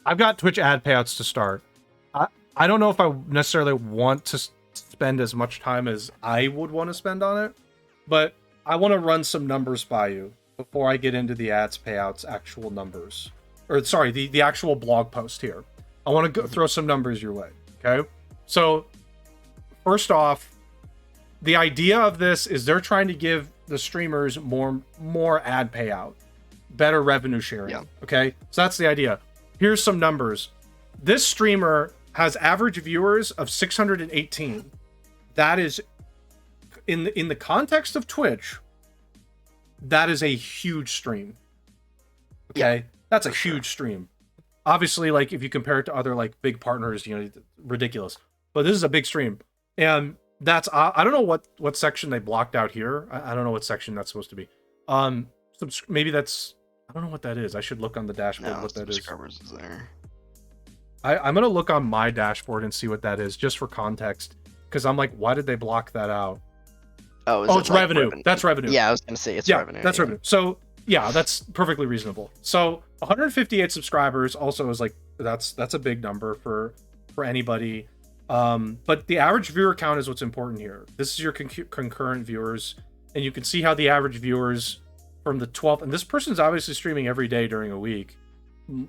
I've got Twitch ad payouts to start. I don't know if I necessarily want to spend as much time as I would want to spend on it, but I want to run some numbers by you before I get into the ads payouts actual numbers. Or sorry, the actual blog post here. I want to throw some numbers your way, okay? So, first off, the idea of this is they're trying to give the streamers more ad payout, better revenue sharing, okay? So that's the idea. Here's some numbers. This streamer has average viewers of 618. That is, in the context of Twitch, that is a huge stream. Okay, that's a huge stream. Obviously, like if you compare it to other like big partners, you know, ridiculous. But this is a big stream, and that's I don't know what section they blocked out here. I don't know what section that's supposed to be. Maybe that's, I don't know what that is. I should look on the dashboard what that is. Is there. I'm gonna look on my dashboard and see what that is, just for context, because I'm like, why did they block that out? Oh, it's like revenue. That's revenue. Yeah, I was gonna say it's revenue. That's revenue. So yeah, that's perfectly reasonable. So 158 subscribers also is like that's a big number for anybody. But the average viewer count is what's important here. This is your concurrent viewers, and you can see how the average viewers from the 12th, and this person's obviously streaming every day during a week.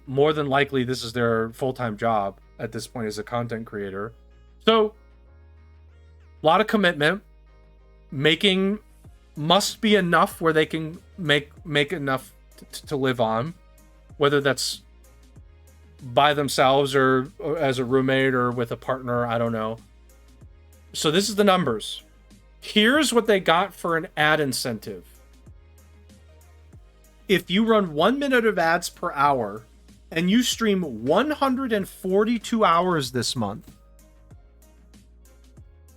More than likely, this is their full-time job at this point as a content creator. So, a lot of commitment. Making must be enough where they can make enough to live on, whether that's by themselves or as a roommate or with a partner, I don't know. So this is the numbers. Here's what they got for an ad incentive. If you run 1 minute of ads per hour and you stream 142 hours this month,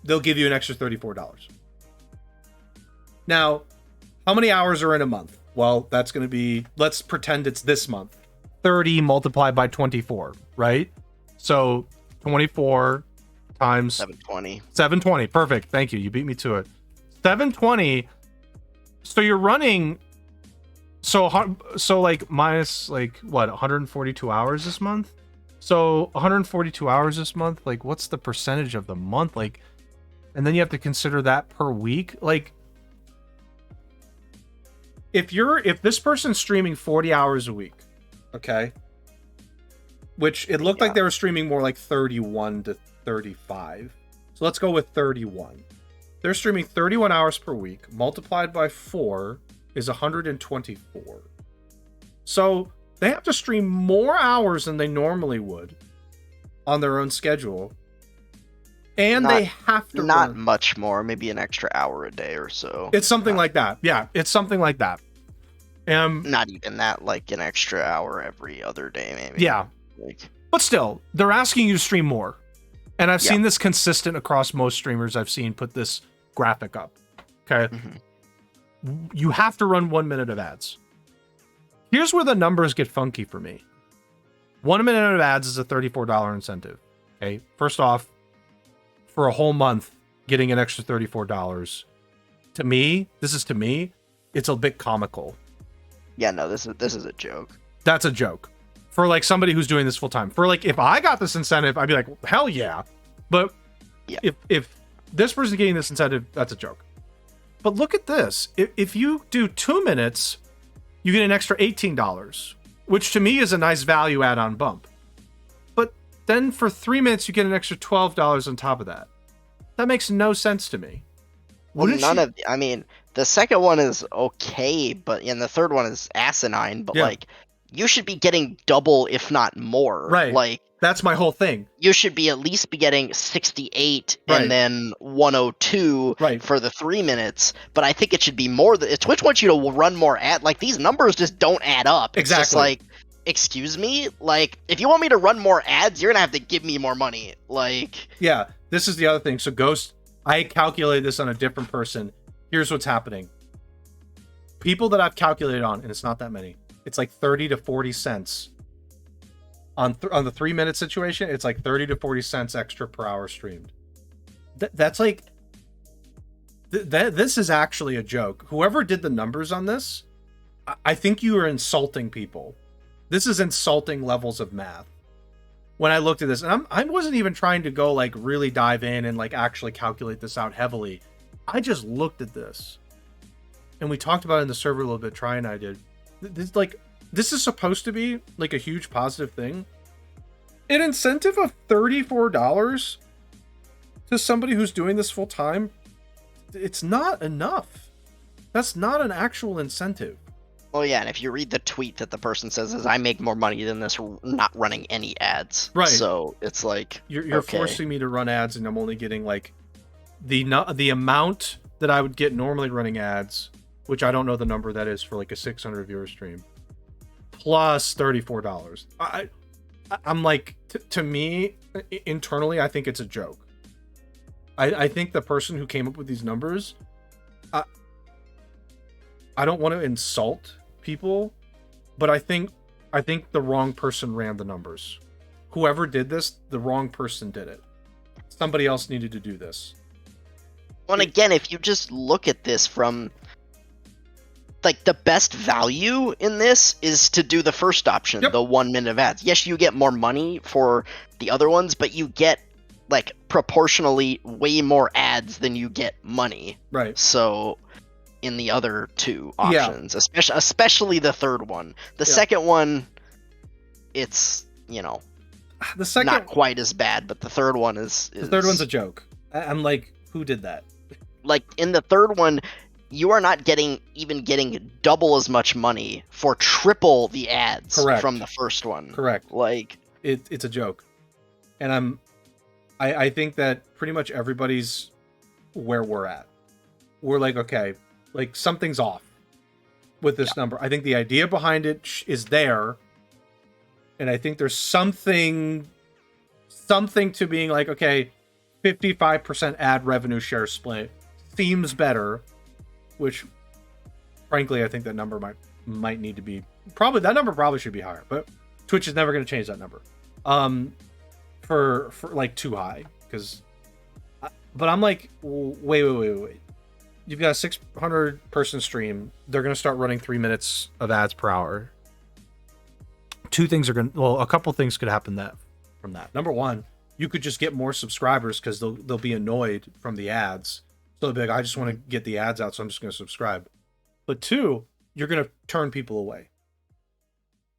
they'll give you an extra $34. Now, how many hours are in a month? Well, that's going to be, let's pretend it's this month. 30 multiplied by 24, right? So 24 times 720. 720. Perfect. Thank you. You beat me to it. 720. So you're running, so like minus like what, 142 hours this month? So 142 hours this month, like what's the percentage of the month? Like, and then you have to consider that per week. Like, if this person's streaming 40 hours a week, okay, which it looked like they were streaming more like 31 to 35. So let's go with 31. They're streaming 31 hours per week. Multiplied by 4 is 124. So they have to stream more hours than they normally would on their own schedule. And they have to not much more, maybe an extra hour a day or so. It's something like that. Yeah, it's something like that. Not even that, like an extra hour every other day, maybe. Yeah. But still, they're asking you to stream more. And I've seen this consistent across most streamers I've seen put this graphic up. Okay. Mm-hmm. You have to run 1 minute of ads. Here's where the numbers get funky for me. 1 minute of ads is a $34 incentive. Okay. First off, for a whole month, getting an extra $34. To me, it's a bit comical. Yeah, no, this is a joke. That's a joke. For like somebody who's doing this full time. For like, if I got this incentive, I'd be like, hell yeah. But if this person's getting this incentive, that's a joke. But look at this. If you do 2 minutes, you get an extra $18, which to me is a nice value add-on bump. But then for 3 minutes, you get an extra $12 on top of that. That makes no sense to me. Well, I mean, the second one is okay, and the third one is asinine, but like, you should be getting double, if not more. Right. Like, that's my whole thing. You should be at least be getting 68 and then 102 for the 3 minutes. But I think it should be more. Twitch wants you to run more like, these numbers just don't add up. It's just like, excuse me? Like, if you want me to run more ads, you're going to have to give me more money. Like, yeah, this is the other thing. So Ghost, I calculated this on a different person. Here's what's happening. People that I've calculated on, and it's not that many, it's like 30 to 40 cents. On the 3 minute situation, it's like 30 to 40 cents extra per hour streamed. That's like... This is actually a joke. Whoever did the numbers on this, I think you are insulting people. This is insulting levels of math. when I looked at this, and I wasn't even trying to go like really dive in and like actually calculate this out heavily. I just looked at this, and we talked about it in the server a little bit. Try and I did. This is supposed to be like a huge positive thing. An incentive of $34 to somebody who's doing this full time, it's not enough. That's not an actual incentive. Well, yeah, and if you read the tweet that the person says is, I make more money than this not running any ads. Right. So it's like, you're okay. forcing me to run ads, and I'm only getting like the amount that I would get normally running ads, which I don't know the number that is for like a 600 viewer stream, plus $34. I'm like, to me, internally, I think it's a joke. I think the person who came up with these numbers, I don't want to insult people, but I think the wrong person ran the numbers. Whoever did this, the wrong person did it. Somebody else needed to do this. Well, and again, if you just look at this from, like, the best value in this is to do the first option, the 1 minute of ads. Yes, you get more money for the other ones, but you get, like, proportionally way more ads than you get money. Right. So in the other two options, especially the third one. The second one, it's, you know, the second, not quite as bad, but the third one is... The third one's a joke. I'm like, who did that? Like, in the third one, you are not getting double as much money for triple the ads from the first one. Correct. Like, it's a joke. And I think that pretty much everybody's where we're at. We're like, okay, like something's off with this number. I think the idea behind it is there. And I think there's something to being like, okay, 55% ad revenue share split seems better, which frankly, I think that number might need to be that number probably should be higher, but Twitch is never going to change that number. For like too high, but I'm like, wait. You've got a 600 person stream. They're going to start running 3 minutes of ads per hour. A couple things could happen from that. Number one, you could just get more subscribers because they'll be annoyed from the ads. So they'll be like, I just want to get the ads out, so I'm just going to subscribe. But two, you're going to turn people away.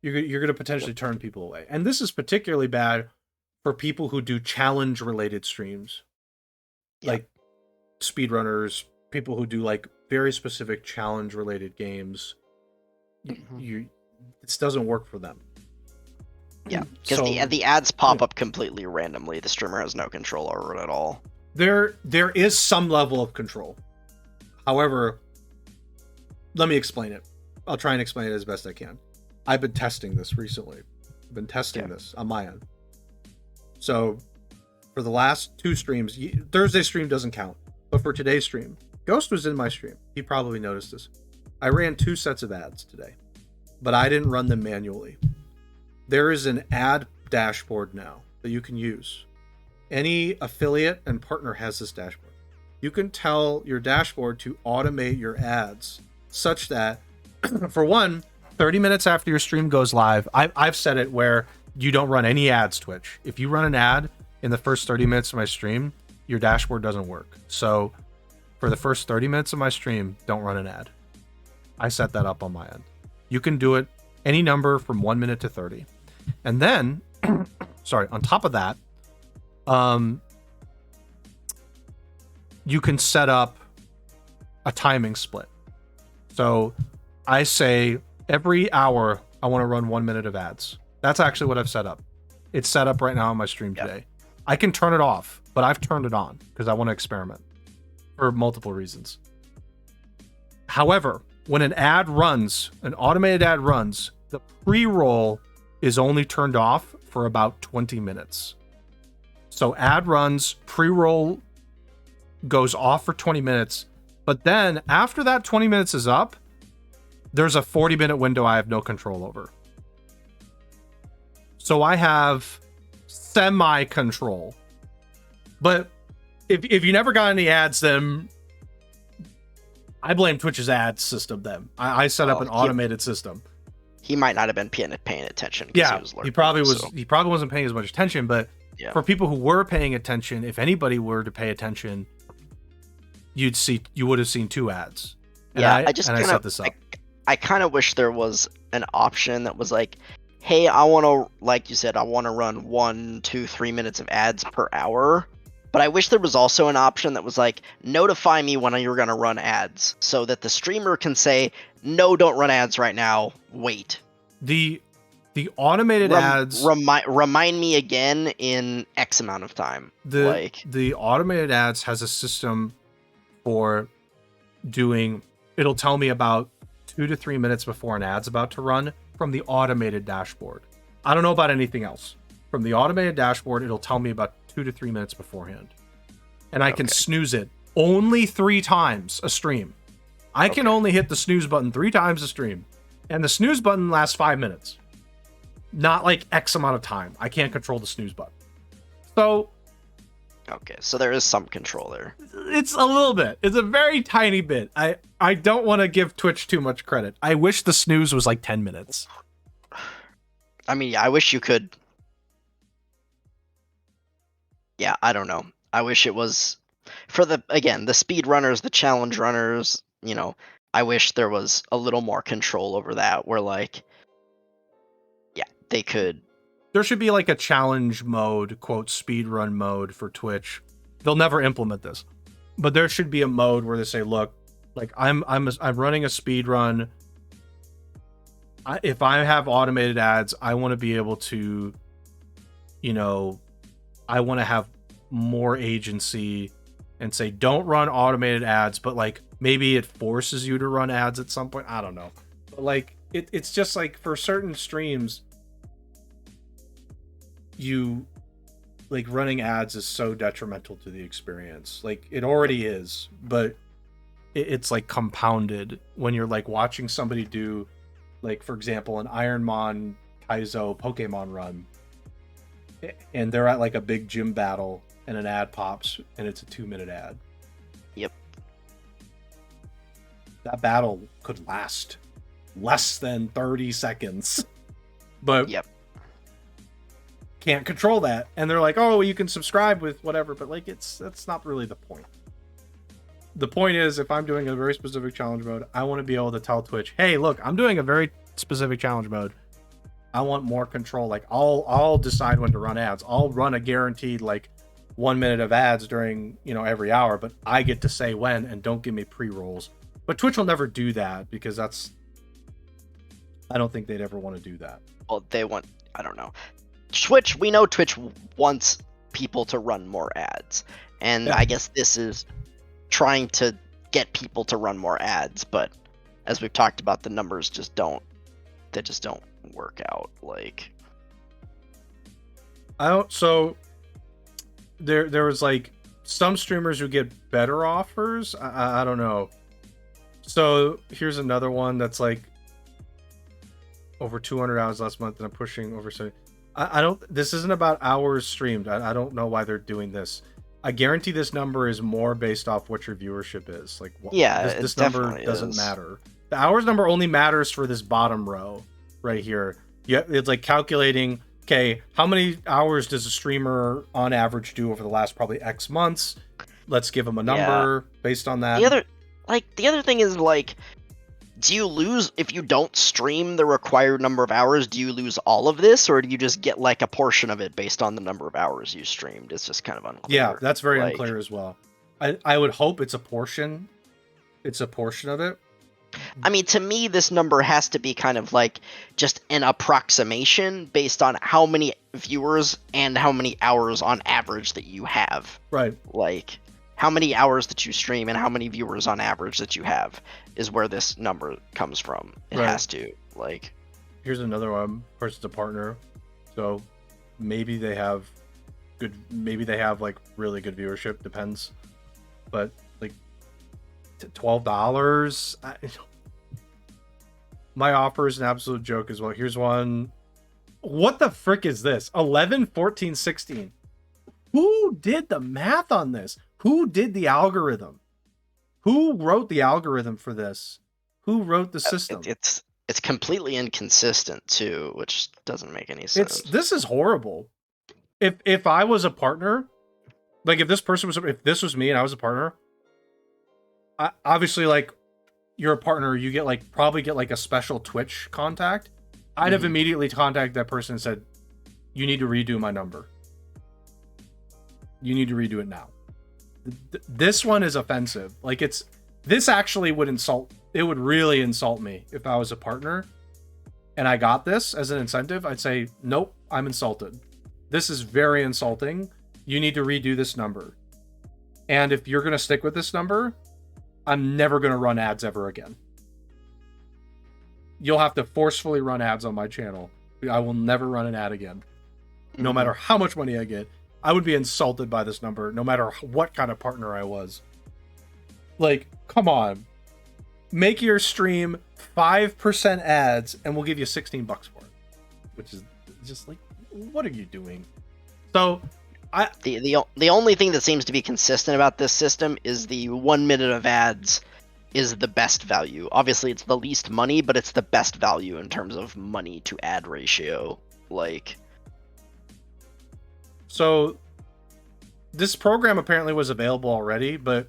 You're going to potentially turn people away. And this is particularly bad for people who do challenge related streams, like speedrunners, people who do like very specific challenge related games. This doesn't work for them. Yeah, because the ads pop up completely randomly. The streamer has no control over it at all. There is some level of control. However, let me explain it. I'll try and explain it as best I can. I've been testing this recently. I've been testing this on my end. So for the last 2 streams, Thursday stream doesn't count, but for today's stream, Ghost was in my stream. He probably noticed this. I ran 2 sets of ads today, but I didn't run them manually. There is an ad dashboard now that you can use. Any affiliate and partner has this dashboard. You can tell your dashboard to automate your ads such that, for one, 30 minutes after your stream goes live, I've set it where you don't run any ads, Twitch. If you run an ad in the first 30 minutes of my stream, your dashboard doesn't work. So for the first 30 minutes of my stream, don't run an ad. I set that up on my end. You can do it any number from 1 minute to 30. And then, on top of that, you can set up a timing split. So I say every hour I want to run 1 minute of ads. That's actually what I've set up. It's set up right now on my stream today. I can turn it off, but I've turned it on because I want to experiment for multiple reasons. However, when an automated ad runs, the pre-roll is only turned off for about 20 minutes. So ad runs, pre-roll goes off for 20 minutes, but then after that 20 minutes is up, there's a 40-minute window I have no control over. So I have semi-control. But if you never got any ads, then I blame Twitch's ad system then. I set up an automated system. he might not have been paying attention. Yeah, he probably was. So. He probably wasn't paying as much attention. But for people who were paying attention, if anybody were to pay attention, you would have seen 2 ads. And I set this up. I kind of wish there was an option that was like, hey, I want to, like you said, I want to run 1, 2, 3 minutes of ads per hour. But I wish there was also an option that was like, notify me when you're going to run ads, so that the streamer can say, no, don't run ads right now. Wait. The automated ads. Remind me again in X amount of time. The automated ads has a system for doing. It'll tell me about 2 to 3 minutes before an ad's about to run from the automated dashboard. I don't know about anything else. From the automated dashboard, it'll tell me about 2 to 3 minutes beforehand. And I can snooze it only 3 times a stream. I can only hit the snooze button 3 times a stream. And the snooze button lasts 5 minutes. Not like X amount of time. I can't control the snooze button. So... Okay, so there is some control there. It's a little bit. It's a very tiny bit. I don't want to give Twitch too much credit. I wish the snooze was like 10 minutes. I mean, I wish you could... Yeah, I don't know. I wish it was... For the speed runners, the challenge runners, I wish there was a little more control over that, where like... Yeah, they could... There should be like a challenge mode, quote, speedrun mode for Twitch. They'll never implement this, but there should be a mode where they say, look, like I'm running a speedrun. If I have automated ads, I want to be able to, I want to have more agency and say, don't run automated ads, but like maybe it forces you to run ads at some point. I don't know. But like, it's just like for certain streams, like running ads is so detrimental to the experience. Like it already is, but it's like compounded when you're like watching somebody do, like for example, an Ironmon Kaizo Pokemon run, and they're at like a big gym battle and an ad pops and it's a 2-minute ad. Yep. That battle could last less than 30 seconds. But yep. Can't control that, and they're like, oh, you can subscribe with whatever, but like that's not really the point. The point is, if I'm doing a very specific challenge mode, I want to be able to tell Twitch, hey, look, I'm doing a very specific challenge mode. I want more control. Like I'll decide when to run ads. I'll run a guaranteed like 1 minute of ads during every hour, but I get to say when, and don't give me pre-rolls. But Twitch will never do that because I don't think they'd ever want to do that. Well, I don't know. We know Twitch wants people to run more ads, and I guess this is trying to get people to run more ads, but as we've talked about, the numbers just don't work out. Like, so there was like some streamers who get better offers. I don't know. So here's another one that's like over 200 hours last month, and I'm pushing over 70. This isn't about hours streamed. I don't know why they're doing this. I guarantee this number is more based off what your viewership is. Like, this number doesn't matter. The hours number only matters for this bottom row right here. Yeah, it's like calculating, okay, how many hours does a streamer on average do over the last probably X months? Let's give them a number based on that. The other thing is like, do you lose if you don't stream the required number of hours? Do you lose all of this, or do you just get like a portion of it based on the number of hours you streamed? It's just kind of unclear. Yeah, that's very unclear as well. I would hope it's a portion. It's a portion of it. I mean, to me, this number has to be kind of like just an approximation based on how many viewers and how many hours on average that you have. Right. Like, how many hours that you stream and how many viewers on average that you have is where this number comes from. It has to, like... Here's another one. Person's a partner. So maybe they have like really good viewership, depends. But like $12, my offer is an absolute joke as well. Here's one. What the frick is this? 11, 14, 16. Who did the math on this? Who did the algorithm? Who wrote the algorithm for this? Who wrote the system? It's It's completely inconsistent too, which doesn't make any sense. This is horrible. If I was a partner, like if this was me and I was a partner, obviously like you're a partner, you get like probably get like a special Twitch contact. I'd have immediately contacted that person and said, "You need to redo my number. You need to redo it now." This one is offensive. Like this actually would insult. It would really insult me if I was a partner and I got this as an incentive. I'd say, "Nope, I'm insulted. This is very insulting. You need to redo this number. And if you're going to stick with this number, I'm never going to run ads ever again. You'll have to forcefully run ads on my channel. I will never run an ad again. No matter how much money I get, I would be insulted by this number, no matter what kind of partner I was." Like, come on. Make your stream 5% ads and we'll give you $16 for it. Which is just like, what are you doing? So the only thing that seems to be consistent about this system is the 1 minute of ads is the best value. Obviously it's the least money, but it's the best value in terms of money to ad ratio. Like, so this program apparently was available already, but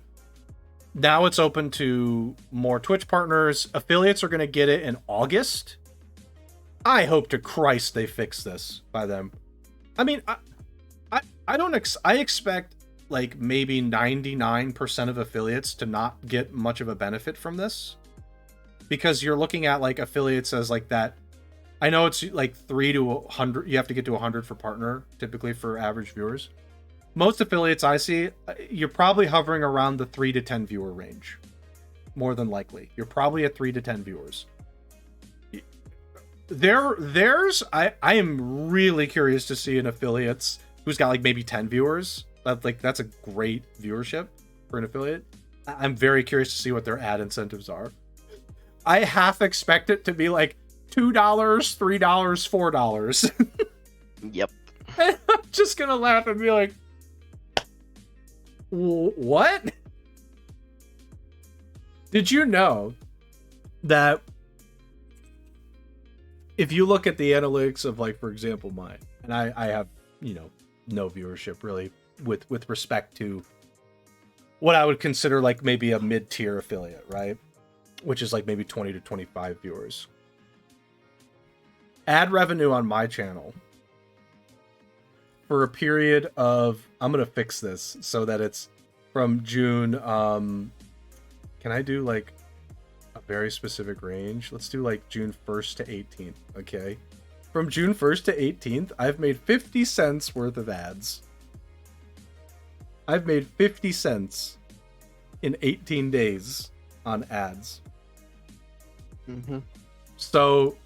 now it's open to more Twitch partners. Affiliates are going to get it in August. I hope to Christ they fix this by them. I mean, I expect like maybe 99% of affiliates to not get much of a benefit from this, because you're looking at like affiliates as like that. I know it's like 3 to 100. You have to get to 100 for partner, typically for average viewers. Most affiliates I see, you're probably hovering around the 3 to 10 viewer range. More than likely. You're probably at 3 to 10 viewers. I am really curious to see an affiliate's who's got like maybe 10 viewers. That's a great viewership for an affiliate. I'm very curious to see what their ad incentives are. I half expect it to be like $2, $3, $4. Yep. And I'm just gonna laugh and be like, what? Did you know that if you look at the analytics of, like, for example, mine, and I have, no viewership really with respect to what I would consider like maybe a mid-tier affiliate, right? Which is like maybe 20 to 25 viewers. Ad revenue on my channel for a period of, I'm going to fix this so that it's from June. Can I do like a very specific range? Let's do like June 1st to 18th. Okay. From June 1st to 18th, I've made 50 cents worth of ads. I've made 50 cents in 18 days on ads. Mm-hmm. So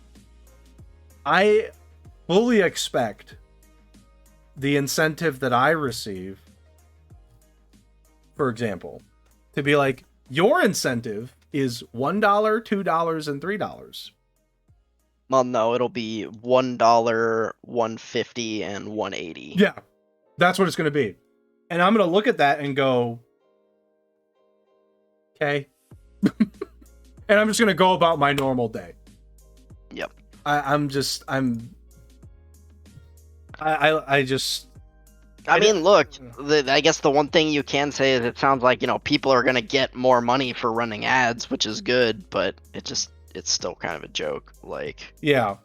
I fully expect the incentive that I receive, for example, to be like, your incentive is $1, $2, and $3. Well, no, it'll be $1, $1.50, and $1.80. Yeah, that's what it's going to be. And I'm going to look at that and go, okay. And I'm just going to go about my normal day. Yep. I mean, look, I guess the one thing you can say is it sounds like, people are going to get more money for running ads, which is good, but it's still kind of a joke. Like, yeah.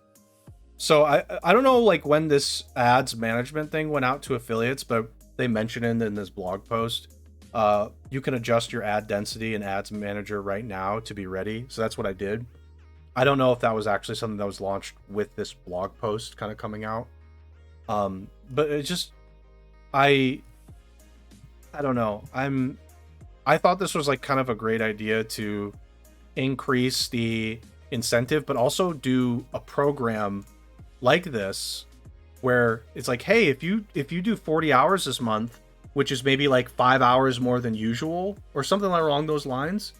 So I don't know, like, when this ads management thing went out to affiliates, but they mentioned it in this blog post. You can adjust your ad density in Ads Manager right now to be ready. So that's what I did. I don't know if that was actually something that was launched with this blog post kind of coming out. But it just, I don't know. I thought this was like kind of a great idea to increase the incentive, but also do a program like this where it's like, hey, if you do 40 hours this month, which is maybe like 5 hours more than usual or something along those lines,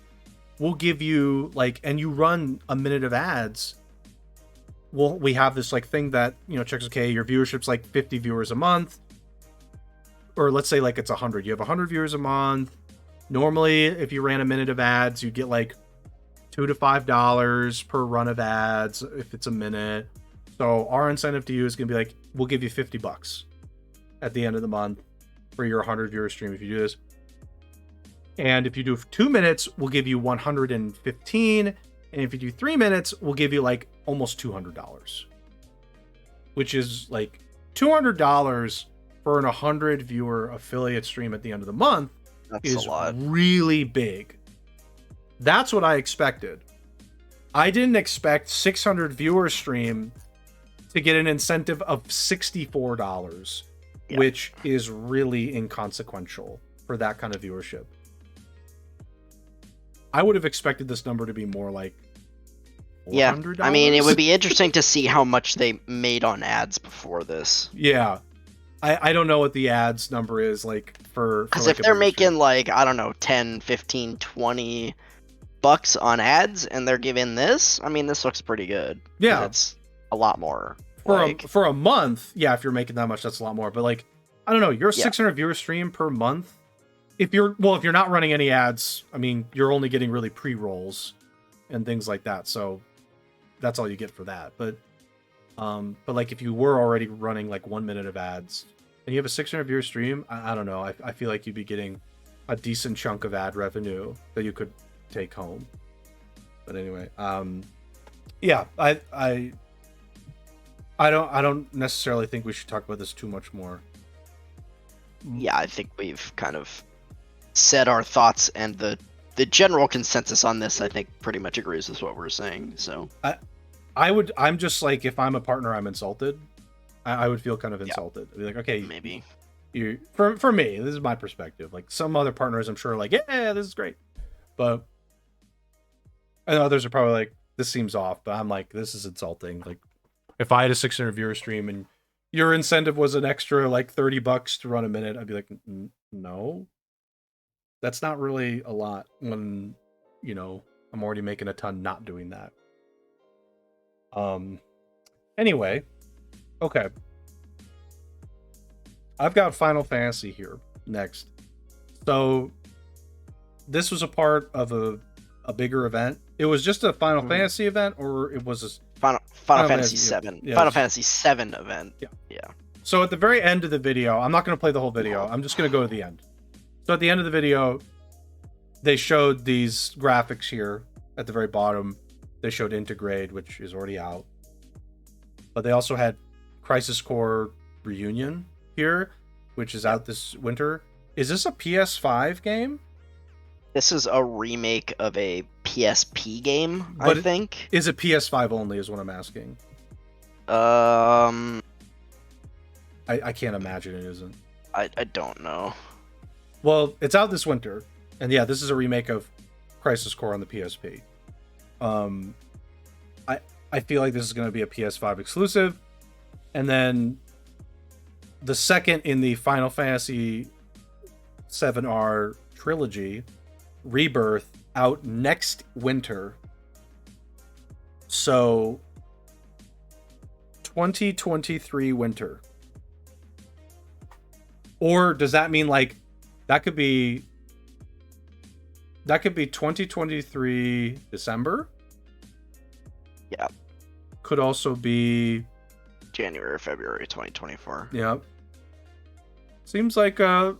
we'll give you like, and you run a minute of ads. Well, we have this like thing that, checks, okay, your viewership's like 50 viewers a month, or let's say like it's 100. You have 100 viewers a month. Normally, if you ran a minute of ads, you'd get like $2 to $5 per run of ads if it's a minute. So our incentive to you is going to be like, we'll give you $50 at the end of the month for your 100 viewer stream if you do this. And if you do 2 minutes, we'll give you 115. And if you do 3 minutes, we'll give you like almost $200, which is like $200 for an 100 viewer affiliate stream at the end of the month. That's is a lot. Really big. That's what I expected. I didn't expect 600 viewer stream to get an incentive of $64, which is really inconsequential for that kind of viewership. I would have expected this number to be more like $400. Yeah, I mean, it would be interesting to see how much they made on ads before this. Yeah. I don't know what the ads number is like for because like if they're making like, I don't know, 10, 15, 20 bucks on ads and they're giving this, I mean, this looks pretty good. Yeah, it's a lot more for a month. Yeah, if you're making that much, that's a lot more. But like, I don't know, you're 600 viewer stream per month. If you're not running any ads, I mean, you're only getting really pre-rolls and things like that. So that's all you get for that. But like if you were already running like 1 minute of ads and you have a 600 viewer stream, I don't know. I feel like you'd be getting a decent chunk of ad revenue that you could take home. But anyway, yeah, I don't necessarily think we should talk about this too much more. Yeah, I think we've kind of said our thoughts, and the general consensus on this, I think, pretty much agrees with what we're saying. So I'm just like, if I'm a partner, I'm insulted. I would feel kind of insulted. I'd be like, okay, maybe for me, this is my perspective. Like some other partners, I'm sure, like, yeah, this is great, but I know others are probably like, this seems off. But I'm like, this is insulting. Like, if I had a 600 viewer stream and your incentive was an extra like $30 to run a minute, I'd be like, no, that's not really a lot when, you know, I'm already making a ton not doing that. Anyway, okay. I've got Final Fantasy here next. So this was a part of a bigger event. It was just a Final Fantasy event, or it was a Final Fantasy 7. Yeah, Final Fantasy 7 event. Yeah. So at the very end of the video, I'm not going to play the whole video. I'm just going to go to the end. So at the end of the video, they showed these graphics here at the very bottom. They showed Intergrade, which is already out. But they also had Crisis Core Reunion here, which is out this winter. Is this a PS5 game? This is a remake of a PSP game, I think. Is it PS5 only, is what I'm asking. I can't imagine it isn't. I don't know. Well, it's out this winter. And yeah, this is a remake of Crisis Core on the PSP. I feel like this is going to be a PS5 exclusive. And then the second in the Final Fantasy 7R trilogy, Rebirth, out next winter. So 2023 winter. Or does that mean like that could be 2023 December? Yeah. Could also be January or February 2024. Yeah. Seems like a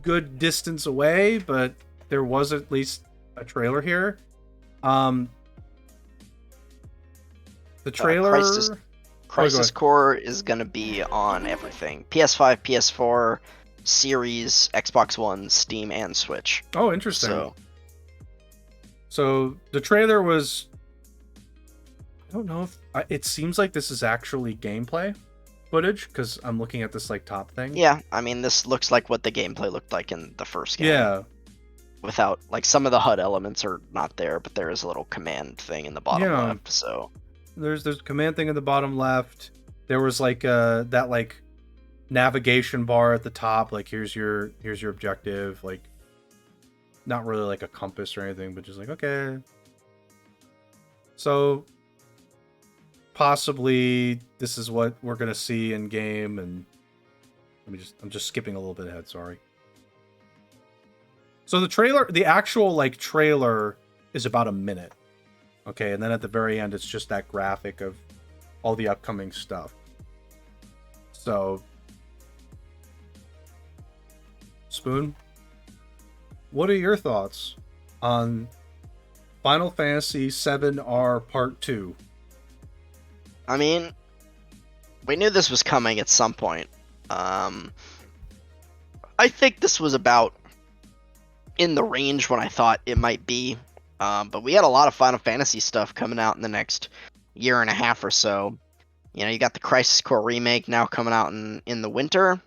good distance away, but there was at least a trailer here. The trailer Crisis Core is going to be on everything. PS5, PS4, Series, Xbox One, Steam, and Switch. Oh, interesting. So the trailer was... I don't know if... it seems like this is actually gameplay footage, because I'm looking at this like top thing. Yeah, I mean, this looks like what the gameplay looked like in the first game. Yeah. Without, like, some of the HUD elements are not there, but there is a little command thing in the bottom left, so... There's a command thing in the bottom left. There was like that like navigation bar at the top, like here's your objective, like not really like a compass or anything, but just like, okay. So possibly this is what we're gonna see in game, and I'm just skipping a little bit ahead, sorry. So the actual like trailer is about a minute. Okay, and then at the very end, it's just that graphic of all the upcoming stuff. So, Spoon, what are your thoughts on Final Fantasy VII R Part 2? I mean, we knew this was coming at some point. I think this was about in the range when I thought it might be. But we had a lot of Final Fantasy stuff coming out in the next year and a half or so. You know, you got the Crisis Core remake now coming out in the winter.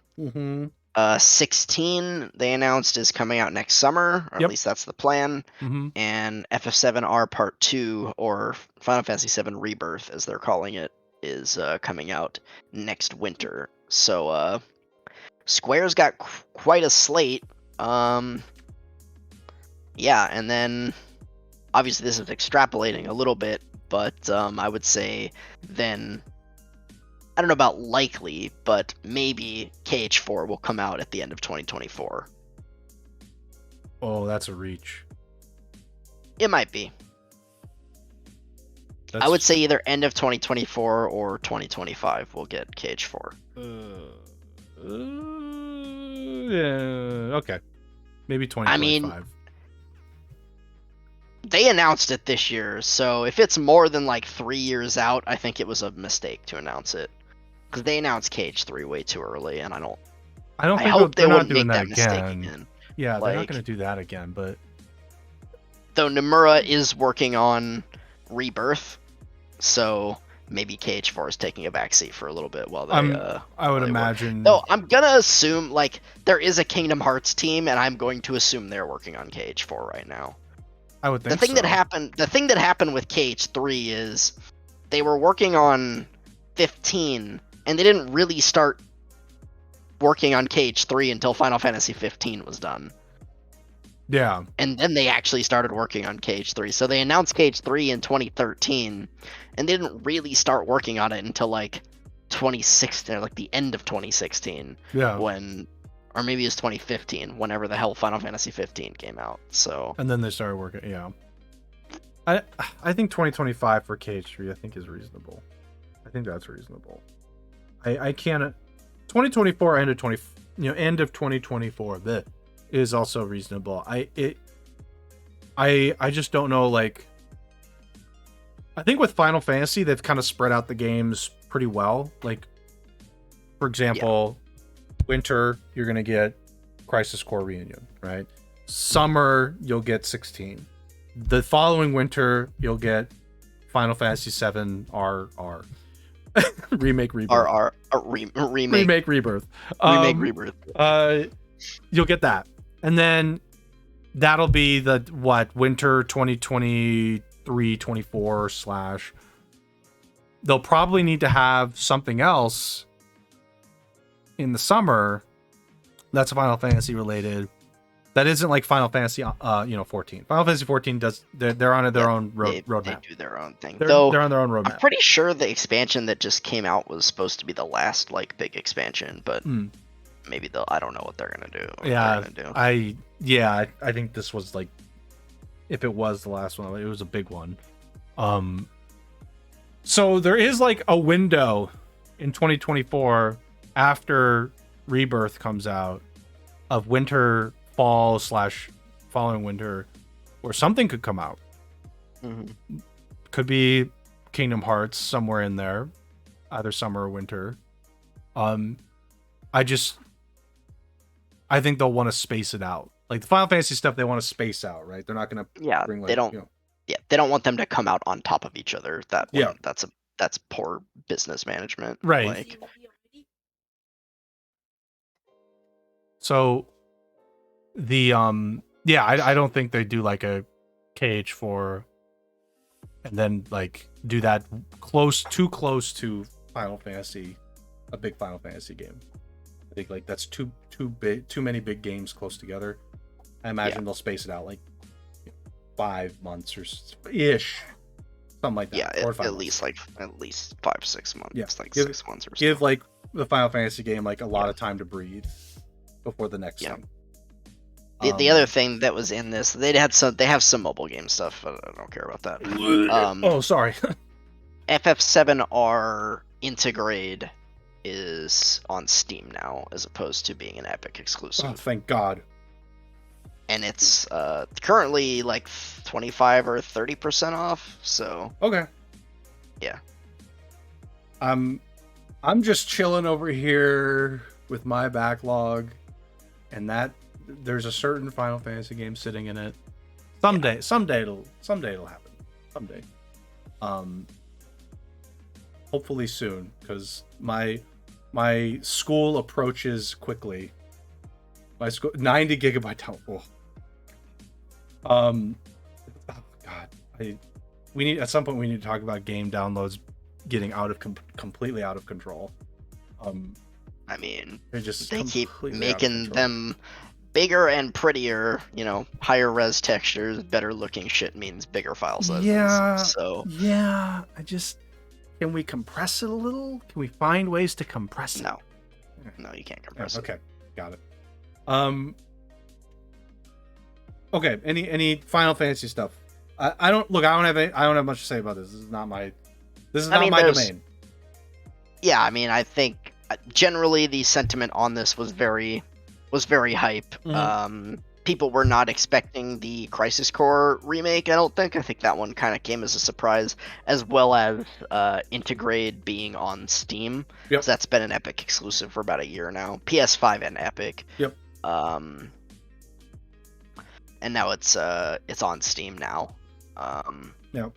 16 they announced is coming out next summer, or at least that's the plan. And FF7 Part 2, or Final Fantasy VII Rebirth as they're calling it, is coming out next winter. So Square's got quite a slate. Yeah, and then obviously this is extrapolating a little bit, but I would say then, I don't know about likely, but maybe KH4 will come out at the end of 2024. Oh, that's a reach. It might be. I would say either end of 2024 or 2025 we'll get KH4. Yeah, okay. Maybe 2025. I mean, they announced it this year, so if it's more than like 3 years out, I think it was a mistake to announce it. Because they announced KH3 way too early, and I hope they wouldn't make that mistake again. Yeah, they're not going to do that again, but... Though Nomura is working on Rebirth, so maybe KH4 is taking a backseat for a little bit while they... I would imagine... Though I'm going to assume, like, there is a Kingdom Hearts team, and I'm going to assume they're working on KH4 right now. I would think the thing that happened with KH3 is they were working on 15, and they didn't really start working on KH3 until Final Fantasy 15 was done. Yeah. And then they actually started working on KH3. So they announced KH3 in 2013, and they didn't really start working on it until like 2016, or like the end of 2016. Yeah. Or maybe it was 2015, whenever the hell Final Fantasy 15 came out. So. And then they started working. Yeah. I think 2025 for KH3 I think is reasonable. I think that's reasonable. I can't. 2024 end of 2024 that is also reasonable. I just don't know, like, I think with Final Fantasy they've kind of spread out the games pretty well. Like, for example, winter you're gonna get Crisis Core Reunion, right? Summer you'll get 16. The following winter you'll get Final Fantasy VII RR. Remake Rebirth. Remake Rebirth. Remake Rebirth. You'll get that. And then that'll be the winter 2023-24 / they'll probably need to have something else in the summer that's Final Fantasy related. That isn't like Final Fantasy 14. Final Fantasy 14 does they're on their own roadmap. They do their own thing. They're on their own roadmap. I'm pretty sure the expansion that just came out was supposed to be the last like big expansion, but maybe I don't know what they're gonna do. I think this was like, if it was the last one, it was a big one. So there is like a window in 2024 after Rebirth comes out of winter, fall / following winter, where something could come out. Could be Kingdom Hearts somewhere in there, either summer or winter. I think they'll want to space it out. Like the Final Fantasy stuff, they want to space out, right? They're not going to bring, like, they don't. They don't want them to come out on top of each other. That's poor business management, right? Like, so the I don't think they do like a KH4 and then like do that too close to Final Fantasy, a big Final Fantasy game. I think like that's too many big games close together. I imagine they'll space it out like 5 months or ish, something like that. Yeah, at least 5-6 months. Yeah, like 6 months or so. Give like the Final Fantasy game like a lot of time to breathe before the next thing. The other thing that was in this, they have some mobile game stuff, but I don't care about that. Oh, sorry. FF7R Integrate is on Steam now, as opposed to being an Epic exclusive. Oh, thank God. And it's currently like 25 or 30% off. So okay, yeah. I'm just chilling over here with my backlog, and that there's a certain Final Fantasy game sitting in it. Someday it'll happen. Someday. Hopefully soon, because my school approaches quickly. My school 90 gigabyte download. Oh God, we need at some point we need to talk about game downloads getting completely out of control. I mean, they keep making them bigger and prettier, higher res textures, better looking shit means bigger file sizes. Yeah. So yeah, can we compress it a little? Can we find ways to compress it? No, you can't compress it. Okay, got it. Okay, any Final Fantasy stuff? I don't have much to say about this. This is not my domain. Yeah, I mean, I think generally the sentiment on this was very hype. Mm-hmm. People were not expecting the Crisis Core remake, I don't think. I think that one kind of came as a surprise, as well as Integrate being on Steam. Yep. So that's been an Epic exclusive for about a year now. PS5 and Epic. Yep. And now it's on Steam now. Yeah.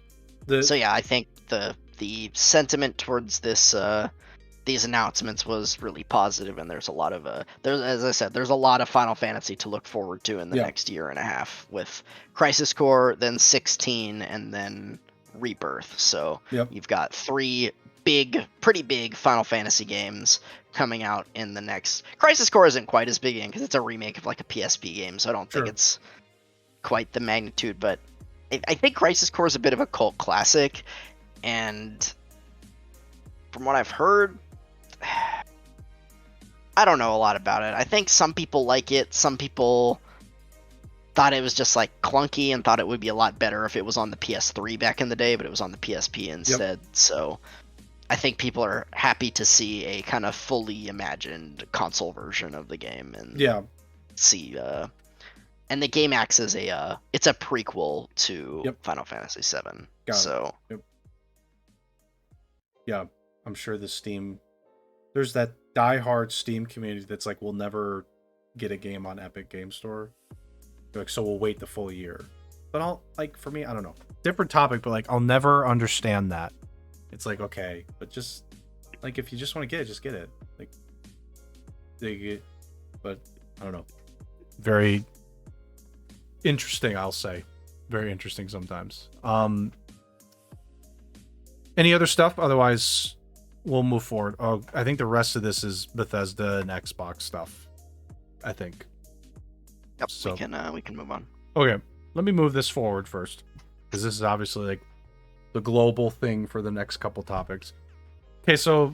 So yeah, I think the sentiment towards this these announcements was really positive, and there's a lot of as I said, there's a lot of Final Fantasy to look forward to in the next year and a half, with Crisis Core, then 16, and then Rebirth. So you've got 3 pretty big Final Fantasy games coming out in the next. Crisis Core isn't quite as big again because it's a remake of like a PSP game, so I don't think it's quite the magnitude, but I think Crisis Core is a bit of a cult classic, and from what I've heard, I don't know a lot about it. I think some people like it, some people thought it was just like clunky and thought it would be a lot better if it was on the PS3 back in the day, but it was on the PSP instead. So I think people are happy to see a kind of fully imagined console version of the game, and see and the game acts as it's a prequel to Final Fantasy VII. Yeah, I'm sure there's that diehard Steam community that's like, we'll never get a game on Epic Game Store. They're like, so we'll wait the full year. But for me, I don't know. Different topic, but I'll never understand that. It's like, okay, but just if you just want to get it, just get it. But I don't know. Very interesting, I'll say. Very interesting sometimes. Any other stuff? Otherwise, we'll move forward. Oh, I think the rest of this is Bethesda and Xbox stuff, I think. Yep, so we can move on. Okay, let me move this forward first, because this is obviously the global thing for the next couple topics. Okay, so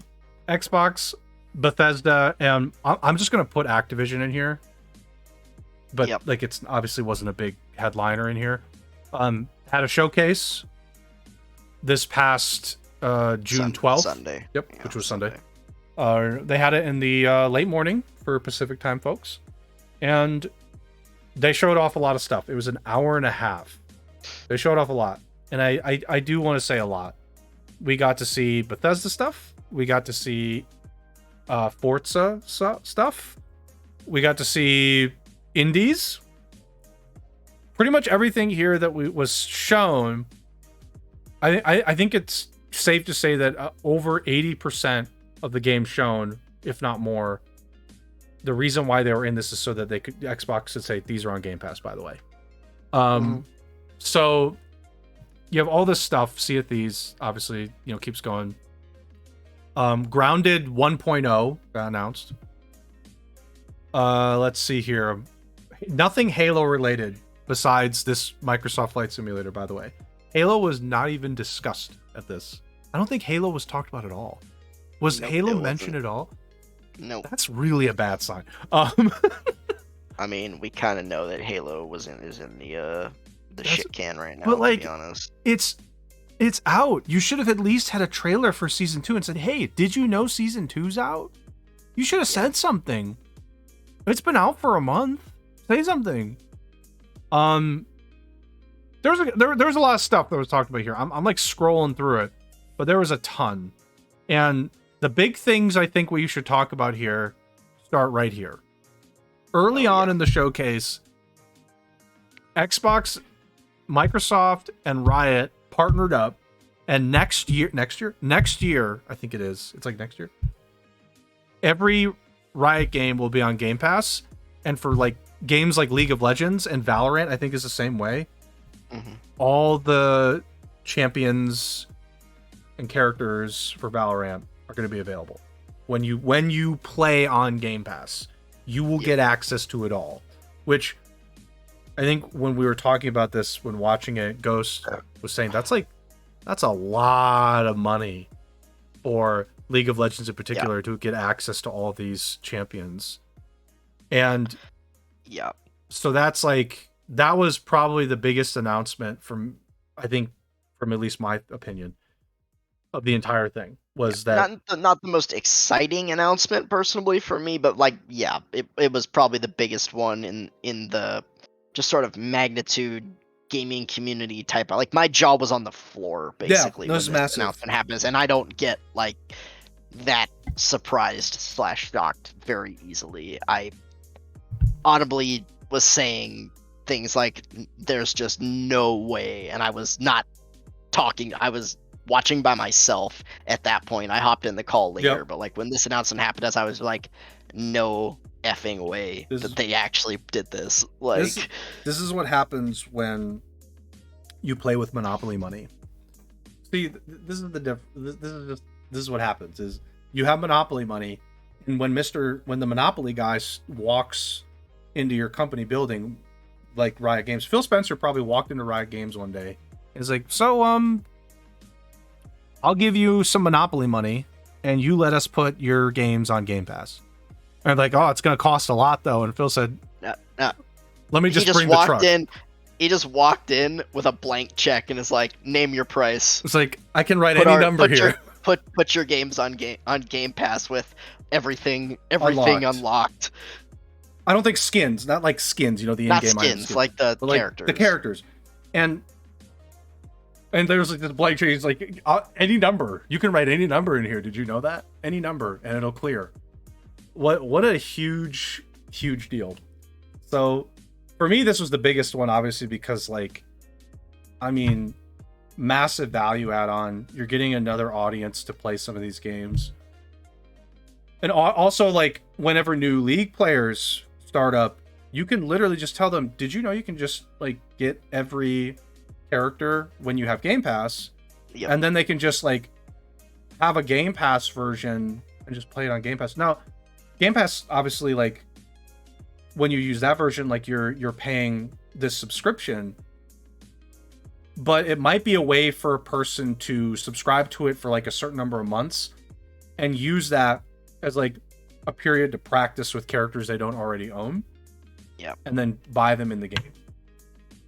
Xbox, Bethesda, and I'm just gonna put Activision in here, but it's obviously wasn't a big headliner in here. Had a showcase this past June 12th. Sunday. Yep, yeah, which was Sunday. They had it in the late morning for Pacific time folks, and they showed off a lot of stuff. It was an hour and a half. They showed off a lot, and I do want to say a lot. We got to see Bethesda stuff. We got to see Forza stuff. We got to see indies. Pretty much everything here that was shown. I think it's safe to say that over 80% of the game shown, if not more, the reason why they were in this is so that Xbox could say these are on Game Pass, by the way. So you have all this stuff. Sea of Thieves, obviously, keeps going. Grounded 1.0 got announced. Let's see here. Nothing Halo related besides this Microsoft Flight Simulator, by the way. Halo was not even discussed at this. I don't think Halo was talked about at all. Was Halo mentioned at all? No. That's really a bad sign. I mean, we kind of know that Halo is in the shit can right now. But like, to be honest, it's out. You should have at least had a trailer for season 2 and said, "Hey, did you know season 2's out?" You should have said something. It's been out for a month. Say something. There's a lot of stuff that was talked about here. I'm like scrolling through it, but there was a ton. And the big things I think we should talk about here start right here. Early on in the showcase, Xbox, Microsoft, and Riot partnered up, and next year, I think it is. It's like next year. Every Riot game will be on Game Pass, and for like games like League of Legends and Valorant, I think is the same way. All the champions and characters for Valorant are going to be available when you play on Game Pass. You will get access to it all, which I think when we were talking about this when watching it, Ghost was saying that's a lot of money for League of Legends in particular to get access to all these champions. And so that was probably the biggest announcement from at least my opinion of the entire thing was that not the most exciting announcement personally for me, but like it was probably the biggest one in the just sort of magnitude gaming community type. Like my jaw was on the floor basically when this announcement happens, and I don't get like that surprised / shocked very easily. I audibly was saying things like there's just no way, and I was not talking, I was watching by myself at that point. I hopped in the call later, but like when this announcement happened, as I was like, no effing way that they actually did this. Like this is what happens when you play with Monopoly money. See, this is what happens is you have Monopoly money, and when the Monopoly guy walks into your company building, like Riot Games, Phil Spencer probably walked into Riot Games one day. He's like, so I'll give you some Monopoly money, and you let us put your games on Game Pass. And I'm like, oh, it's going to cost a lot though. And Phil said, no. Let me just bring the truck. He just walked in with a blank check and is like, name your price. It's like, I can write any number here. Put your games on Game Pass with everything unlocked. I don't think skins, not like skins, the in-game items. Not skins, like the characters. The characters. And there's like this blank check. It's like, any number. You can write any number in here. Did you know that? Any number, and it'll clear. What a huge, huge deal. So, for me, this was the biggest one, obviously, because, massive value add-on. You're getting another audience to play some of these games. And also, whenever new League players start up, you can literally just tell them, did you know you can just, get every character when you have Game Pass? Yep. And then they can just, have a Game Pass version and just play it on Game Pass. Now, Game Pass, obviously, when you use that version, you're paying this subscription, but it might be a way for a person to subscribe to it for a certain number of months and use that as a period to practice with characters they don't already own. Yeah. And then buy them in the game.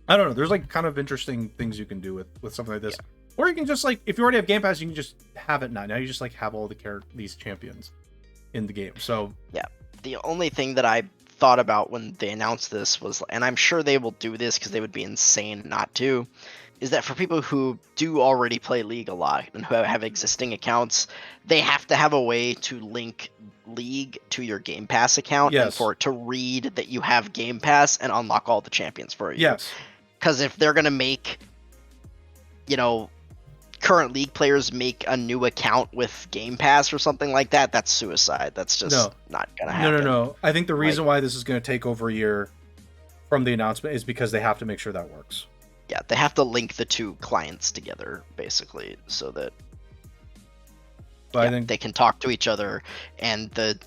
I don't know. There's kind of interesting things you can do with something like this. Yeah. Or you can just if you already have Game Pass, you can just have it now. Now you just have all these champions in the game. So yeah. The only thing that I thought about when they announced this was, and I'm sure they will do this because they would be insane not to, is that for people who do already play League a lot and who have existing accounts, they have to have a way to link League to your Game Pass account and for it to read that you have Game Pass and unlock all the champions for you. Yes. Because if they're going to make, current League players make a new account with Game Pass or something like that, that's suicide. That's just not going to happen. No. I think the reason why this is going to take over a year from the announcement is because they have to make sure that works. Yeah, they have to link the two clients together, basically, so that I think they can talk to each other, and the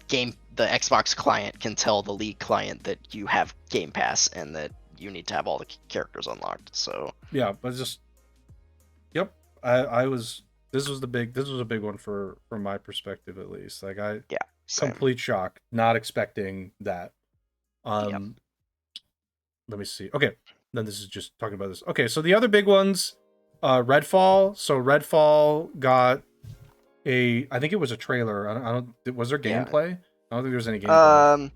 Xbox client can tell the League client that you have Game Pass and that you need to have all the characters unlocked. So yeah, but just this was a big one from my perspective, at least. Complete shock, not expecting that. let me see. Okay, then this is just talking about this. Okay, so the other big ones, Redfall. So Redfall got I think it was a trailer. I don't was there gameplay? I don't think there was any gameplay.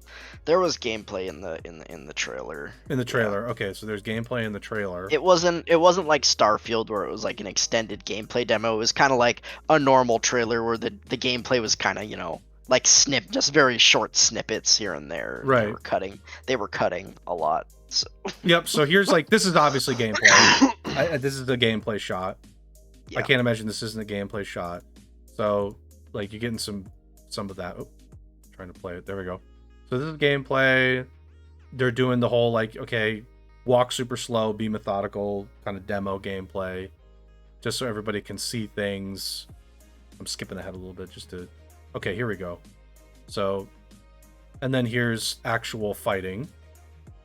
There was gameplay in the trailer. In the trailer, okay. So there's gameplay in the trailer. It wasn't like Starfield where it was like an extended gameplay demo. It was kind of like a normal trailer where the gameplay was kind of like just very short snippets here and there. Right. They were cutting a lot. So. Yep. So here's this is obviously gameplay. This is a gameplay shot. Yeah. I can't imagine this isn't a gameplay shot. So you're getting some of that. Oh, trying to play it. There we go. So this is gameplay. They're doing the whole okay, walk super slow, be methodical kind of demo gameplay, just so everybody can see things. I'm skipping ahead a little bit just to. Okay, here we go. So, and then here's actual fighting,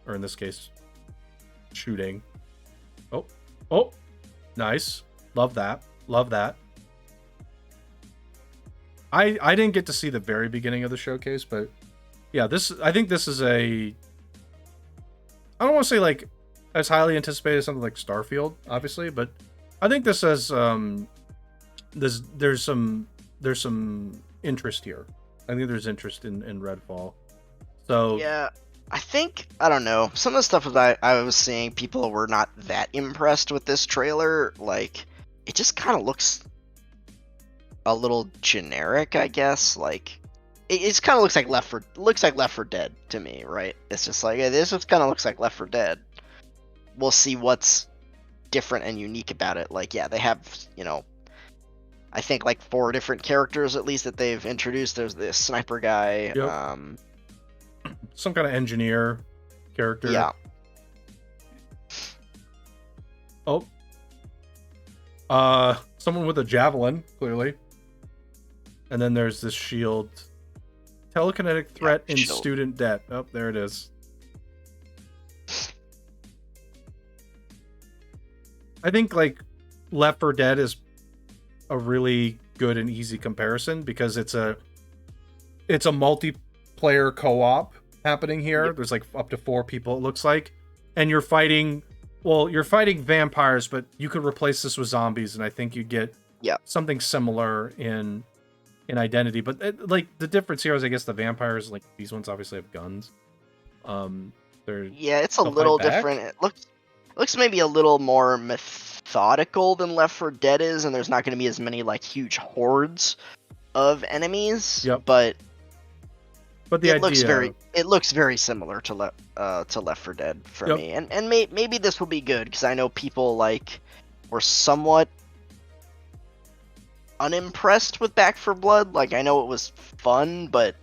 or in this case, shooting. Oh, nice. Love that. I didn't get to see the very beginning of the showcase, but yeah, I think this is I don't want to say as highly anticipated as something like Starfield, obviously, but I think this has there's some interest here. I think there's interest in Redfall. So yeah, I don't know. Some of the stuff that I was seeing, people were not that impressed with this trailer. Like, it just kind of looks a little generic, I guess. Like, it just kind of looks like Left 4 Dead to me, right? It's just like, hey, this just kind of looks like Left 4 Dead. We'll see what's different and unique about it. Like, yeah, they have, I think 4 different characters at least that they've introduced. There's this sniper guy. Yep. Some kind of engineer character. Yeah. Oh. Someone with a javelin, clearly. And then there's this shield. Telekinetic threat in shield. Student debt. Oh, there it is. I think Left 4 Dead is a really good and easy comparison because it's a multiplayer co-op happening here. Yep. There's up to 4 people, it looks like, and you're fighting vampires, but you could replace this with zombies, and I think you get something similar in identity. But the difference here is, I guess, the vampires, these ones obviously have guns. It's a little different. It looks maybe a little more methodical than Left 4 Dead is, and there's not going to be as many huge hordes of enemies. Yep. But the idea looks very similar to Left 4 Dead for me, and maybe this will be good because I know people were somewhat unimpressed with Back 4 Blood. I know it was fun, but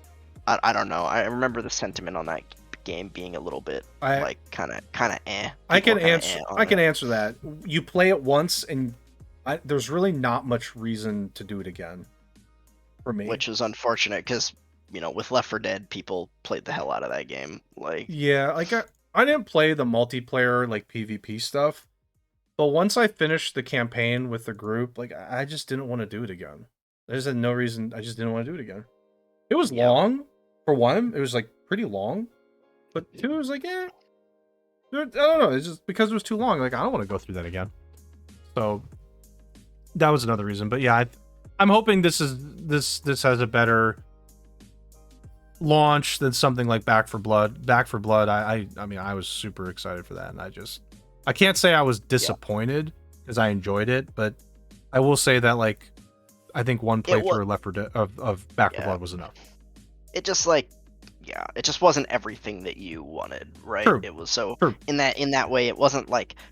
I don't know. I remember the sentiment on that game being a little bit kind of eh. I can answer that. You play it once, and there's really not much reason to do it again. For me, which is unfortunate because with Left 4 Dead, people played the hell out of that game. I didn't play the multiplayer PvP stuff, but once I finished the campaign with the group, I just didn't want to do it again. I just had no reason. I just didn't want to do it again. It was long. For one, it was pretty long. But 2, it was I don't know. It's just because it was too long. I don't want to go through that again. So that was another reason. But yeah, I'm hoping this has a better launch than something like Back 4 Blood. Back 4 Blood, I mean, I was super excited for that, and I can't say I was disappointed because I enjoyed it, but I will say that I think one playthrough of Left 4 Dead of Back 4 Blood was enough. It just it just wasn't everything that you wanted, right? True. It was so True. in that way, it wasn't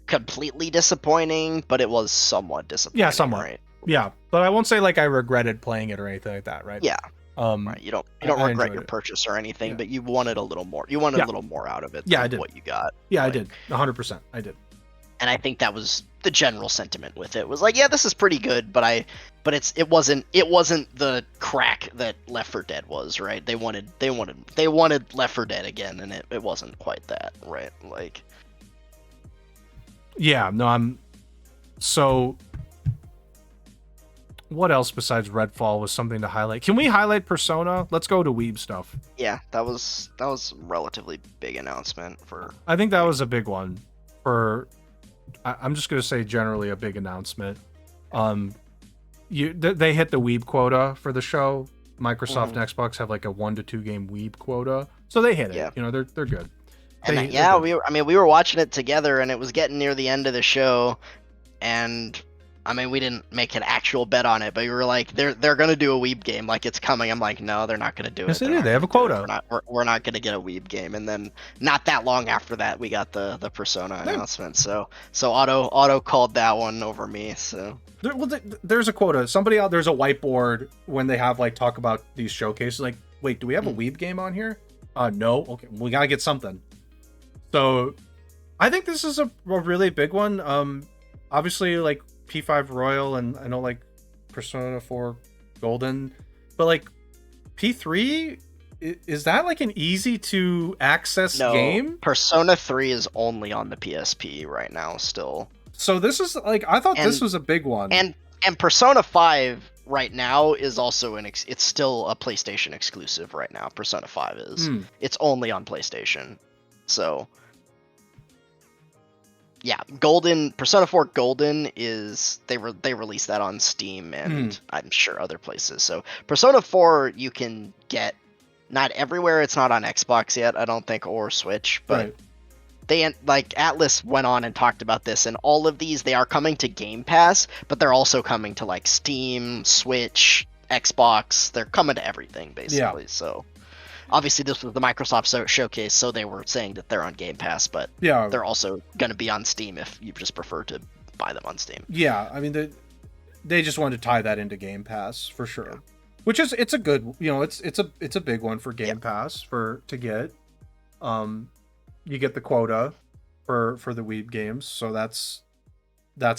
completely disappointing, but it was somewhat disappointing. Yeah, somewhat. Right? Yeah, but I won't say I regretted playing it or anything like that, right? Yeah. Right. You don't regret your purchase or anything, but you wanted a little more. You wanted a little more out of it. Yeah, I did. What you got? Yeah, I did. 100%. I did. And I think that was the general sentiment with it. Was this is pretty good, but it wasn't the crack that Left 4 Dead was, right? They wanted Left 4 Dead again, and it wasn't quite that, right? Yeah, no, I'm so what else besides Redfall was something to highlight? Can we highlight Persona? Let's go to Weeb stuff. Yeah, that was a relatively big announcement for. I think that was a big one. I'm just gonna say generally a big announcement. They hit the Weeb quota for the show. Microsoft and Xbox have like a 1 to 2 game Weeb quota, so they hit it. Yeah. You know, they're good. And we were watching it together, and it was getting near the end of the show, and I mean, we didn't make an actual bet on it, but we were like, they're gonna do a Weeb game, like it's coming. I'm like, no, they're not gonna do it. Yes, they do. They have a quota. We're not gonna get a Weeb game. And then not that long after that, we got the Persona announcement. So Otto called that one over me. So there's a quota. Somebody out there's a whiteboard when they have like talk about these showcases. Like, wait, do we have a Weeb game on here? No. Okay, we gotta get something. So, I think this is a really big one. Obviously, like P5 Royal, and I know like Persona 4 Golden, but like P3, is that like an easy to access game? Persona 3 is only on the PSP right now still. So this is like, I thought this was a big one. And Persona 5 right now is also it's still a PlayStation exclusive right now. Persona 5 is. It's only on PlayStation. So yeah, Persona 4 Golden is they released that on Steam and I'm sure other places. So Persona 4 you can get not everywhere. It's not on Xbox yet, I don't think, or Switch, but they like Atlas went on and talked about this, and all of these they are coming to Game Pass, but they're also coming to like Steam, Switch, Xbox. They're coming to everything basically. So obviously, this was the Microsoft showcase, so they were saying that they're on Game Pass, but they're also going to be on Steam if you just prefer to buy them on Steam. Yeah, I mean, they just wanted to tie that into Game Pass for sure, which is it's a good, you know, it's a big one for Game Pass to get. You get the quota for the Weeb games, so that's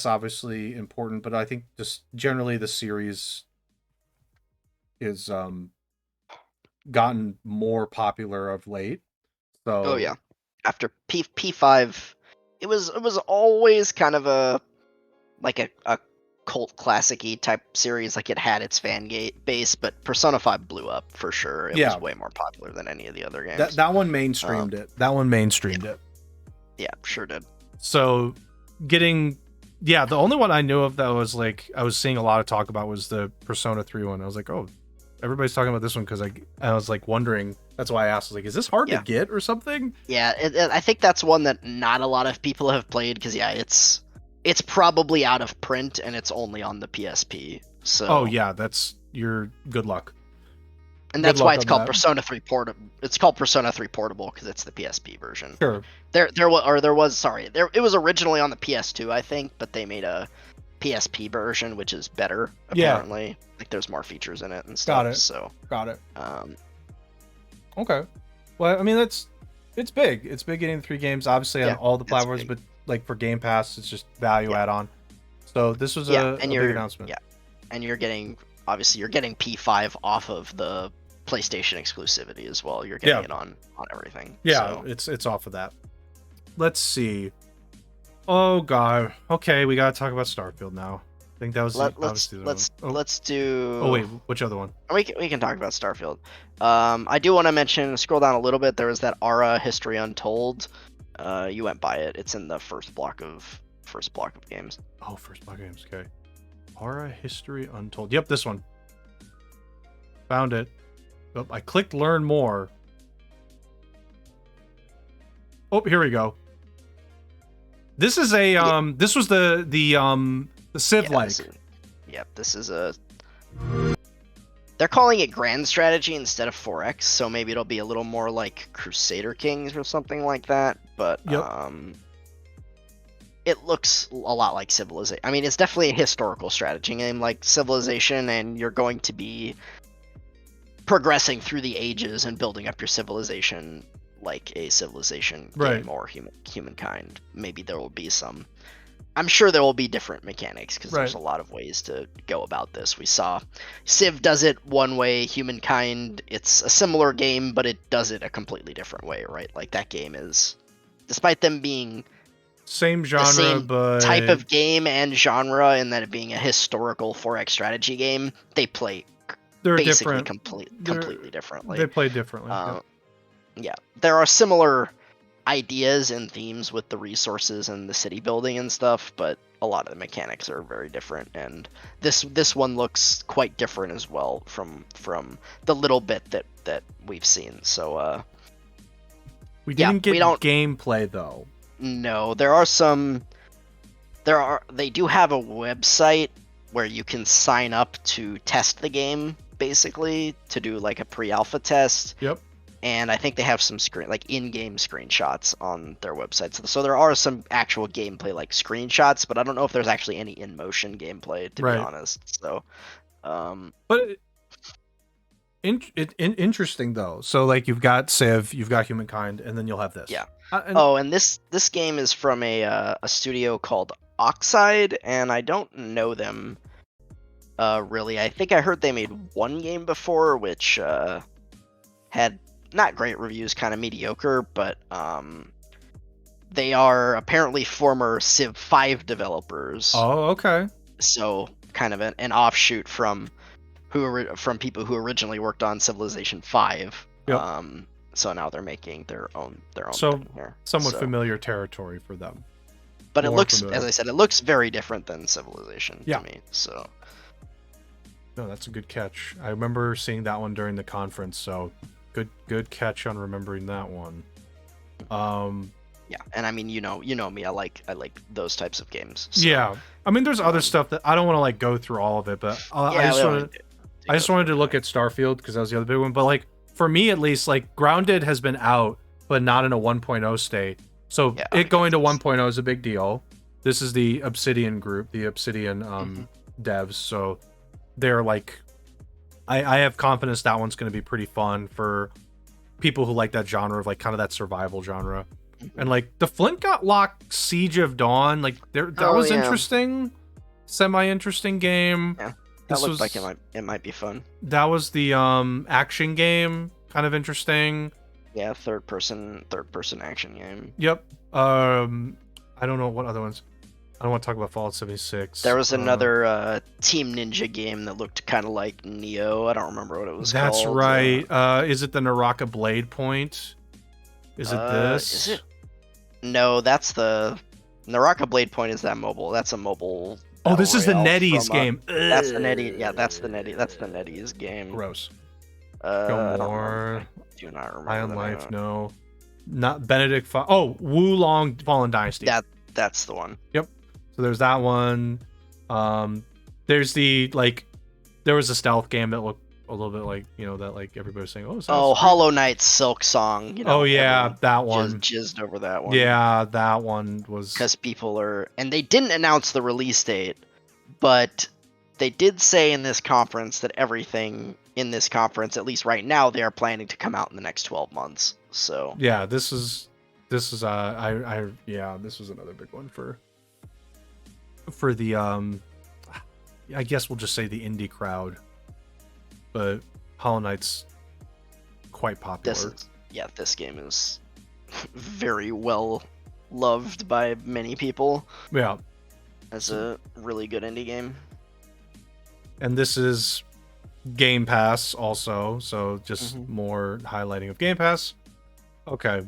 obviously important. But I think just generally the series is gotten more popular of late. So after P5, it was always kind of a cult classic-y type series. Like it had its fan base, but Persona 5 blew up for sure. It was way more popular than any of the other games. That one mainstreamed it. That one mainstreamed it. Yeah, sure did. So getting the only one I knew of that was like I was seeing a lot of talk about was the Persona 3 one. I was like, oh, everybody's talking about this one because I was like wondering. That's why I asked, like, is this hard to get or something? Yeah, I think that's one that not a lot of people have played because it's probably out of print and it's only on the PSP. So that's your good luck. And that's why it's called Persona 3 Portable. It's called Persona 3 Portable because it's the PSP version. Sure. It was originally on the PS2, I think, but they made a PSP version which is better apparently. Like there's more features in it and stuff. Got it. Okay. Well, I mean it's big. It's big getting 3 games obviously on all the platforms, but like for Game Pass it's just value add-on. So this was a big announcement. Yeah. And you're getting P5 off of the PlayStation exclusivity as well. You're getting it on everything. Yeah, so. It's off of that. Let's see. Oh god. Okay, we gotta talk about Starfield now. I think that was let's do. Oh wait, which other one? We can talk about Starfield. I do want to mention. Scroll down a little bit. There was that Ara History Untold. You went by it. It's in the first block of games. Oh, first block of games. Okay. Ara History Untold. Yep, this one. Found it. Oh, I clicked Learn More. Oh, here we go. This is a This was the Civ like. This is a. They're calling it Grand Strategy instead of 4X, so maybe it'll be a little more like Crusader Kings or something like that. But it looks a lot like Civilization. I mean, it's definitely a historical strategy game like Civilization, and you're going to be progressing through the ages and building up your civilization like a Civilization game or Humankind. Maybe there will be some. I'm sure there will be different mechanics because there's a lot of ways to go about this. We saw Civ does it one way, Humankind, it's a similar game, but it does it a completely different way, right? Like that game is, despite them being Same genre, the same but type of game and genre, and that it being a historical 4X strategy game, they play they're basically different. completely differently. They play differently. Yeah, there are similar ideas and themes with the resources and the city building and stuff, but a lot of the mechanics are very different, and this one looks quite different as well from the little bit that we've seen. So we didn't get gameplay though. No, they do have a website where you can sign up to test the game, basically to do like a pre-alpha test. Yep. And I think they have some in-game screenshots on their website. So there are some actual gameplay like screenshots, but I don't know if there's actually any in-motion gameplay, to be honest. So, but interesting though. So like you've got Civ, you've got Humankind, and then you'll have this. Yeah. And this game is from a studio called Oxide, and I don't know them really. I think I heard they made one game before, which had not great reviews, kind of mediocre, but they are apparently former Civ 5 developers. Oh, okay. So kind of an offshoot from people who originally worked on Civilization 5. Yep. So now they're making their own thing here. Somewhat familiar territory for them. But it looks, as I said, it looks very different than Civilization to me. So no, that's a good catch. I remember seeing that one during the conference, so good catch on remembering that one. Yeah, and I mean, you know me, I like those types of games. So. Yeah, I mean, there's other stuff that I don't want to like go through all of it, but I just wanted to look at Starfield because that was the other big one. But like for me at least, like Grounded has been out, but not in a 1.0 state. So it going to 1.0 is a big deal. This is the Obsidian group, the Obsidian devs. So they're like, I have confidence that one's going to be pretty fun for people who like that genre of like kind of that survival genre. And like the Flint got locked Siege of Dawn, like that was interesting, semi-interesting game. Yeah, that looked like it might be fun. That was the action game, kind of interesting. Yeah, third person action game. Yep. I don't know what other ones. I don't want to talk about Fallout 76. There was another Team Ninja game that looked kind of like Nioh. I don't remember what it was called. That's right. Is it the Naraka Blade Point? Is it this? Is it? No, that's the Naraka Blade Point. Is that mobile? That's a mobile. Oh, this is the NetEase game. That's the NetEase. Yeah, that's the NetEase game. Gross. Go more. Do not remember. High on Life. No. Not Benedict. Wulong Fallen Dynasty. That's the one. Yep. So there's that one. There's the there was a stealth game that looked a little bit like, that like everybody was saying, Hollow Knight Silk Song. That one. Jizzed over that one. Yeah, that one was because people are, and they didn't announce the release date, but they did say in this conference that everything in this conference, at least right now, they are planning to come out in the next 12 months. So yeah, this is this was another big one for the I guess we'll just say the indie crowd. But Hollow Knight's quite popular. This game is very well loved by many people. Yeah. It's a really good indie game. And this is Game Pass also, so just more highlighting of Game Pass. Okay.